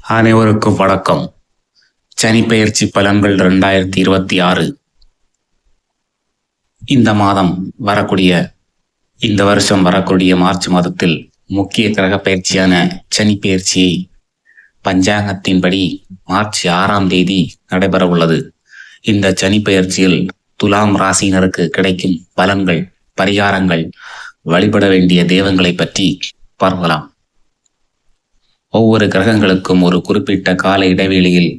அனைவருக்கும் வணக்கம். சனிப்பெயர்ச்சி பலன்கள் 2026. இந்த வருஷம் வரக்கூடிய மார்ச் மாதத்தில் முக்கிய கிரக பயிற்சியான சனிப்பெயர்ச்சியை பஞ்சாங்கத்தின்படி மார்ச் 6ஆம் தேதி நடைபெற உள்ளது. இந்த சனிப்பெயர்ச்சியில் துலாம் ராசியினருக்கு கிடைக்கும் பலன்கள், பரிகாரங்கள், வழிபட வேண்டிய தெய்வங்களை பற்றி பார்க்கலாம். ஒவ்வொரு கிரகங்களுக்கும் ஒரு குறிப்பிட்ட கால இடைவெளியில்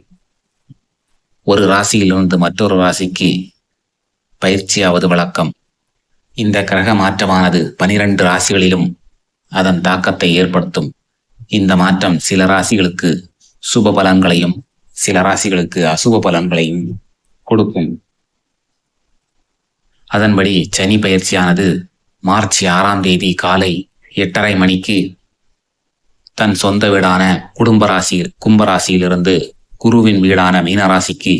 ஒரு ராசியிலிருந்து மற்றொரு ராசிக்கு பயிற்சியாவது வழக்கம். இந்த கிரக மாற்றமானது 12 ராசிகளிலும் அதன் தாக்கத்தை ஏற்படுத்தும். இந்த மாற்றம் சில ராசிகளுக்கு சுப பலன்களையும் சில ராசிகளுக்கு அசுப பலன்களையும் கொடுக்கும். அதன்படி சனி பயிற்சியானது மார்ச் 6ஆம் தேதி காலை 8:30 மணிக்கு தன் சொந்த வீடான கும்பராசியிலிருந்து குருவின் வீடான மீனராசிக்கு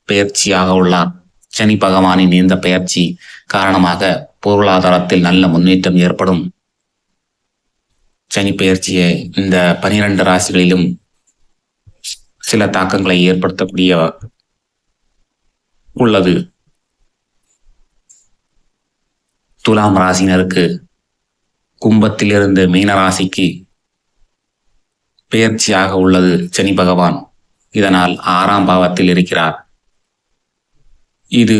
பெயர்ச்சியாக உள்ளார். சனி பகவானின் இந்த பெயர்ச்சி காரணமாக பொருளாதாரத்தில் நல்ல முன்னேற்றம் ஏற்படும். சனி பெயர்ச்சியை இந்த 12 ராசிகளிலும் சில தாக்கங்களை ஏற்படுத்தக்கூடிய உள்ளது. துலாம் ராசினருக்கு கும்பத்திலிருந்து மீனராசிக்கு பெயர்ச்சியாக உள்ளது சனி பகவான். இதனால் 6ஆம் பாவத்தில் இருக்கிறார். இது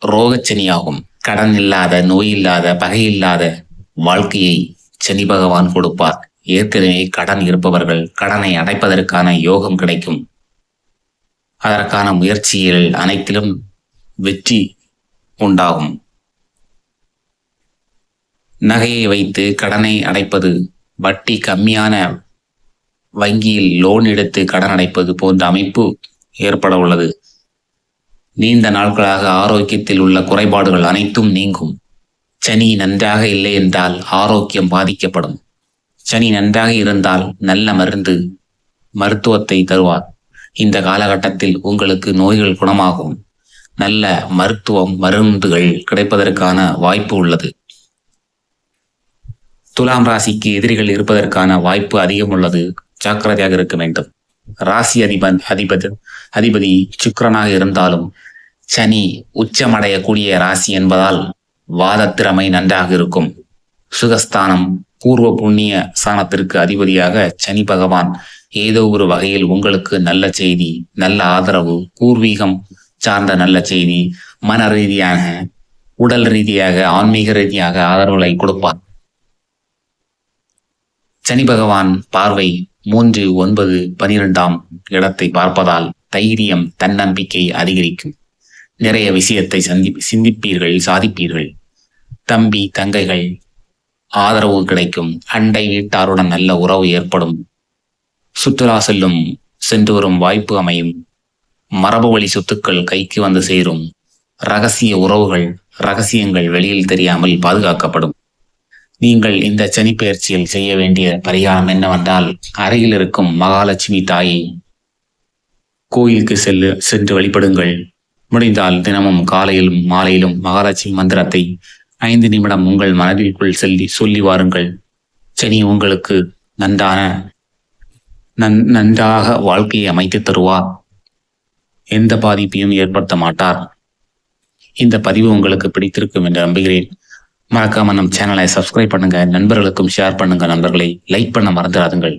ரோகச்சனியாகும். கடன் இல்லாத, நோய் இல்லாத, பகை இல்லாத வாழ்க்கையை சனி பகவான் கொடுப்பார். ஏற்கனவே கடன் இருப்பவர்கள் கடனை அடைப்பதற்கான யோகம் கிடைக்கும். அதற்கான முயற்சிகள் அனைத்திலும் வெற்றி உண்டாகும். நகையை வைத்து கடனை அடைப்பது, வட்டி கம்மியான வங்கியில் லோன் எடுத்து கடன் அடைப்பது போன்ற அமைப்பு ஏற்பட உள்ளது. நீண்ட நாட்களாக ஆரோக்கியத்தில் உள்ள குறைபாடுகள் அனைத்தும் நீங்கும். சனி நன்றாக இல்லை என்றால் ஆரோக்கியம் பாதிக்கப்படும். சனி நன்றாக இருந்தால் நல்ல மருத்துவத்தை தருவார். இந்த காலகட்டத்தில் உங்களுக்கு நோய்கள் குணமாகும். நல்ல மருந்துகள் கிடைப்பதற்கான வாய்ப்பு உள்ளது. துலாம் ராசிக்கு எதிரிகள் இருப்பதற்கான வாய்ப்பு அதிகம் உள்ளது. ஜாக்கிரதையாக இருக்க வேண்டும். ராசி அதிபதி சுக்கிரனாக இருந்தாலும் சனி உச்சமடையக்கூடிய ராசி என்பதால் வாதத்திறமை நன்றாக இருக்கும். சுகஸ்தானம், பூர்வ புண்ணிய ஸ்தானத்திற்கு அதிபதியாக சனி பகவான் ஏதோ ஒரு வகையில் உங்களுக்கு நல்ல செய்தி, நல்ல ஆதரவு, பூர்வீகம் சார்ந்த நல்ல செய்தி, மன ரீதியாக, உடல் ரீதியாக, ஆன்மீக ரீதியாக ஆதரவுகளை கொடுப்பார். சனி பகவான் பார்வை 3, 9, 12ஆம் இடத்தை பார்ப்பதால் தைரியம், தன்னம்பிக்கை அதிகரிக்கும். நிறைய விஷயத்தை சிந்திப்பீர்கள், சாதிப்பீர்கள். தம்பி, தங்கைகள் ஆதரவு கிடைக்கும். அண்டை வீட்டாருடன் நல்ல உறவு ஏற்படும். சுற்றுலா சென்று வரும் வாய்ப்பு அமையும். மரபு வழி சொத்துக்கள் கைக்கு வந்து சேரும். ரகசியங்கள் வெளியில் தெரியாமல் பாதுகாக்கப்படும். நீங்கள் இந்த சனி பெயர்ச்சியில் செய்ய வேண்டிய பரிகாரம் என்னவென்றால், அருகில் இருக்கும் மகாலட்சுமி தாயை கோயிலுக்கு சென்று வழிபடுங்கள். முடிந்தால் தினமும் காலையிலும் மாலையிலும் மகாலட்சுமி மந்திரத்தை 5 நிமிடம் உங்கள் மனதிற்குள் சொல்லி வாருங்கள். சனி உங்களுக்கு நன்றாக வாழ்க்கையை அமைத்து தருவார். எந்த பாதிப்பையும் ஏற்படுத்த மாட்டார். இந்த பதிவு உங்களுக்கு பிடித்திருக்கும் என்று நம்புகிறேன். மறக்காம நம்ம சேனலை சப்ஸ்கிரைப் பண்ணுங்க. நண்பர்களுக்கும் ஷேர் பண்ணுங்க. நண்பர்களை லைக் பண்ண மறந்துடாதுங்கள்.